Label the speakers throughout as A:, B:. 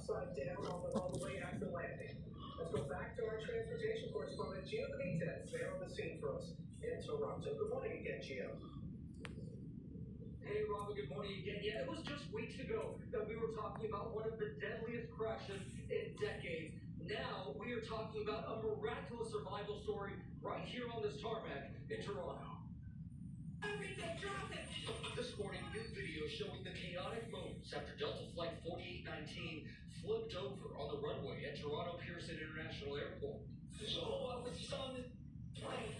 A: upside down on the way after landing. Let's go back to our transportation correspondent, Gio Benitez, there on the scene for us in Toronto. Good morning again, Gio.
B: Hey, Robin, good morning again. Yeah, it was just weeks ago that we were talking about one of the deadliest crashes in decades. Now we are talking about a miraculous survival story right here on this tarmac in Toronto. This morning, new video showing the chaotic moments after Delta Flight 4819 flipped over on the runway at Toronto Pearson International Airport. So what was on the plane?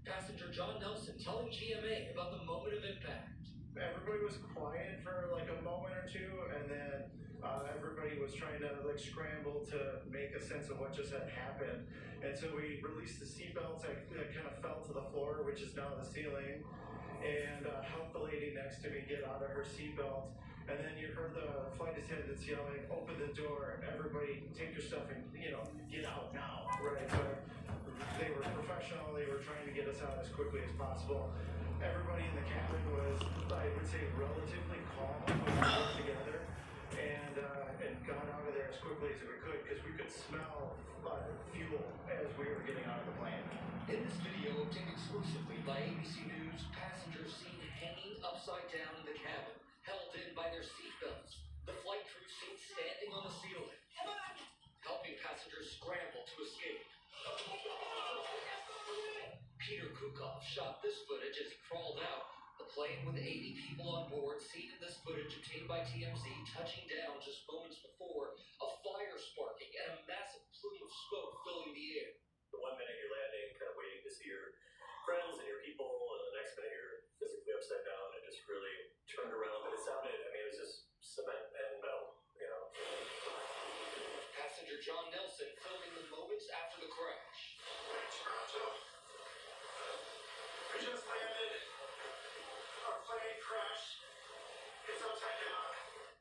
B: Passenger John Nelson telling GMA about the moment of impact.
C: Everybody was quiet for like a moment or two, and then everybody was trying to like scramble to make a sense of what just had happened. And so we released the seatbelts that kind of fell to the floor, which is now the ceiling, and helped the lady next to me get out of her seatbelt. And then you heard the flight attendants yelling, "Open the door! Everybody, take your stuff and get out now!" Right? But they were professional. They were trying to get us out as quickly as possible. Everybody in the cabin was, I would say, relatively calm, put together, and got out of there as quickly as we could because we could smell fuel as we were getting out of the plane.
B: In this video, obtained exclusively by ABC News, passengers seen hanging upside down in the cabin, held in by their seatbelts. The flight crew seen standing on the ceiling, helping passengers scramble to escape. Peter Kukov shot this footage as he crawled out. The plane with 80 people on board seen in this footage obtained by TMZ touching down just moments before, a fire sparking and a massive plume of smoke filling the air.
D: The 1 minute you're landing, kind of waiting to see your friends and your people, and the next minute you're physically upside down and just really turned around. But it sounded, I mean, it was just cement and metal, you know.
B: Passenger John Nelson filming the moments after the crash.
C: We just landed. Our plane crashed. It's upside down.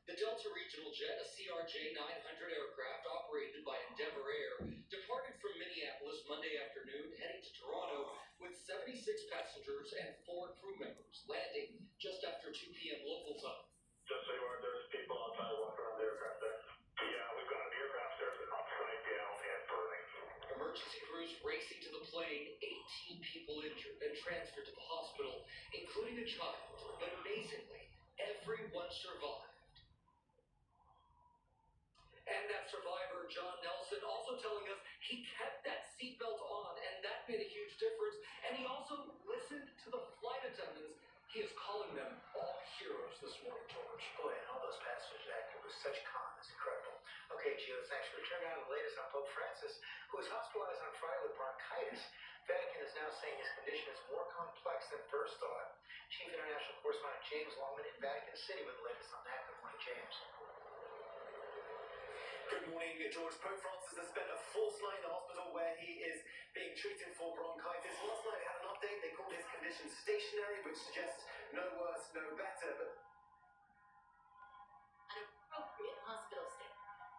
B: The Delta Regional Jet, a CRJ-900 aircraft operated by Endeavour Air, departed from Minneapolis Monday afternoon, heading to Toronto with 76 passengers and 4 crew members, landing just after 2 p.m. local time.
C: Just so you are, there's people outside walking around the aircraft there. Yeah, we've got an aircraft there that's upside down and burning.
B: Emergency crews racing to the plane, 18 people injured and transferred to the hospital, including a child. But amazingly, everyone survived. And that survivor, John Nelson, also telling us he kept that seatbelt on, and that made a huge difference. And he also listened to the flight attendants. He is calling them all heroes this morning, George.
E: Boy, and all those passengers acted with such calm. It's incredible. Okay, Gio, thanks for turning out the latest on Pope Francis, who was hospitalized on Friday with bronchitis. Vatican is now saying his condition is more complex than first thought. Chief International Correspondent James Longman in Vatican City with the latest on that. Good morning, James.
F: Good morning, George. Pope Francis has spent a fortnight in the hospital where he is being treated for bronchitis. Last night they had an update. They called his condition stationary, which suggests no worse, no better. But
G: an appropriate hospital stay.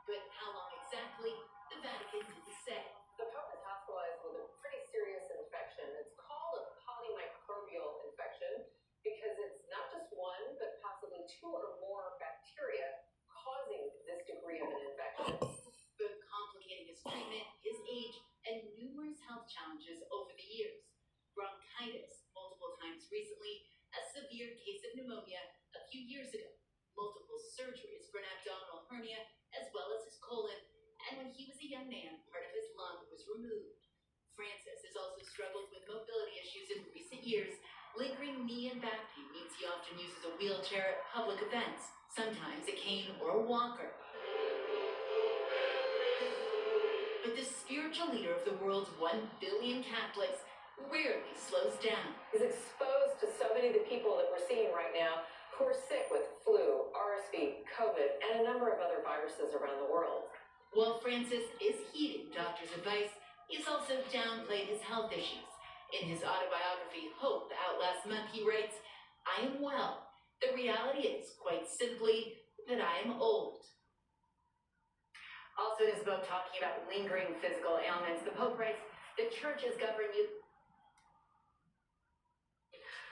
G: But how long exactly? The Vatican didn't say.
H: The Pope is hospitalized with a pretty serious infection. It's called a polymicrobial infection because it's not just one, but possibly 2 or more bacteria causing this degree of an infection.
G: But complicating his treatment, his age, and numerous health challenges over the years. Bronchitis multiple times recently, a severe case of pneumonia a few years ago, multiple surgeries for an abdominal hernia, as well as his colon, and when he was a young man, part of his lung was removed. Francis has also struggled with mobility issues in recent years. Lingering knee and back pain means he often uses a wheelchair at public events, sometimes a cane or a walker. But the spiritual leader of the world's 1 billion Catholics rarely slows down.
H: He's exposed to so many of the people that we're seeing right now who are sick with flu, RSV, COVID, and a number of other viruses around the world.
G: While Francis is heeding doctors' advice, he's also downplayed his health issues. In his autobiography, Hope, out last month, he writes, "I am well. The reality is, quite simply, that I am old." Also in his book, talking about lingering physical ailments, the Pope writes, "The Church is governing you."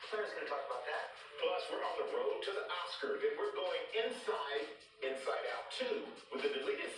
E: Claire's going to talk about that.
I: Plus, we're on the road to the Oscars, and we're going inside Out too, with the deleted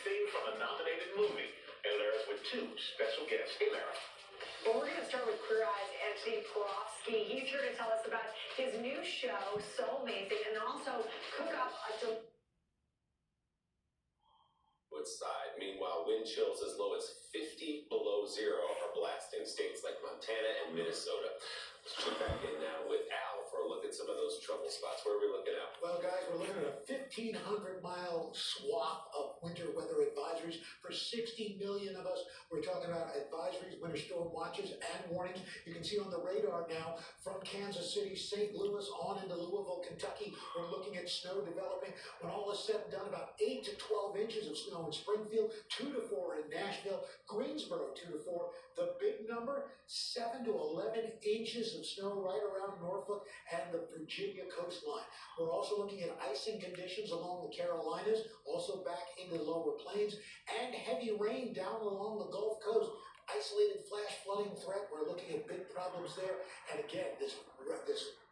I: wind chills as low as 50 below zero are blasting states like Montana and Minnesota. Let's check back in now with Al for a look at some of those trouble spots. Where are we looking at?
J: Well, guys, we're looking at a 1,500-mile swath of winter weather advisories for 60 million of us. We're talking about advisories, winter storm watches, and warnings. You can see on the radar now from Kansas City, St. Louis, on into Louisville, Kentucky. We're looking at snow developing. When all is said and done, about 8 to 12 inches of snow in Springfield, 2 to 4 in Nashville, Greensboro, 2 to 4. The big number, 7 to 11 inches of snow right around Norfolk and the Virginia coastline. We're also looking at icing conditions along the Carolinas, also back into the lower plains, and heavy rain down along the Gulf Coast. Isolated flash flooding threat, we're looking at big problems there. And again, this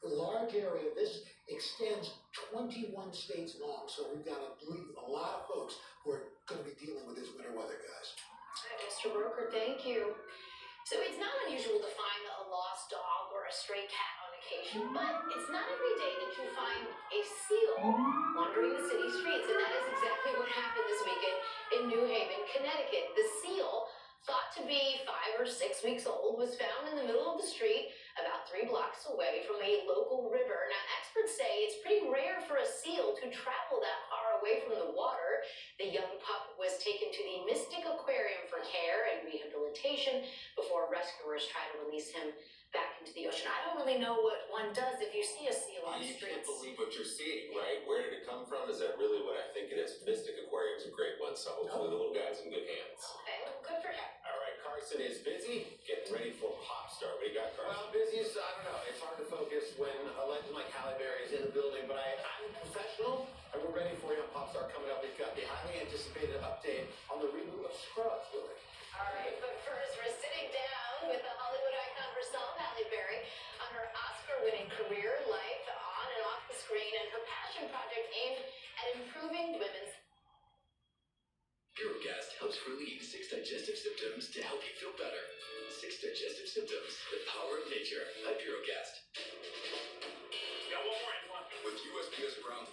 J: large area, this extends 21 states long. So we've got to believe a lot of folks who are going to be dealing with this winter weather, guys.
K: Mr. Broker, thank you. So it's not unusual to find a lost dog or a stray cat on occasion, but it's not every day that you find a seal wandering the city streets, and that is exactly what happened this weekend in New Haven, Connecticut. The seal, thought to be 5 or 6 weeks old, was found in the middle of the street about 3 blocks away from a local river. Now, experts say it's pretty rare for a seal to travel that far away from the water. The young pup was taken to the Mystic Aquarium for care and rehabilitation before rescuers try to release him back into the ocean. I don't really know what one does if you see a seal on the
I: You can't
K: streets.
I: believe what you're seeing, right? Where did it come from? Is that really what I think it is? Mystic Aquarium's a great one, so hopefully the little guy's in good hands.
K: Okay, well, good for him.
I: All right, Carson is busy, getting ready for Pop Star. What do you got, Carson?
F: Well, busiest, I don't know. It's hard to focus when a legend like Halle Berry is in the building, but I'm professional, and we're ready for you on Popstar. Coming up, we've got the highly anticipated update on the reboot of Scrubs, Willie.
K: All right, but first, we're sitting down with the Hollywood icon herself, Halle Berry, on her Oscar-winning career, life on and off the screen, and her passion project aimed at improving women's.
B: Durogast helps relieve 6 digestive symptoms to help you feel better. 6 digestive symptoms, the power of nature. A Durogast.
F: Got one more, Antoine.
B: With USPS Ground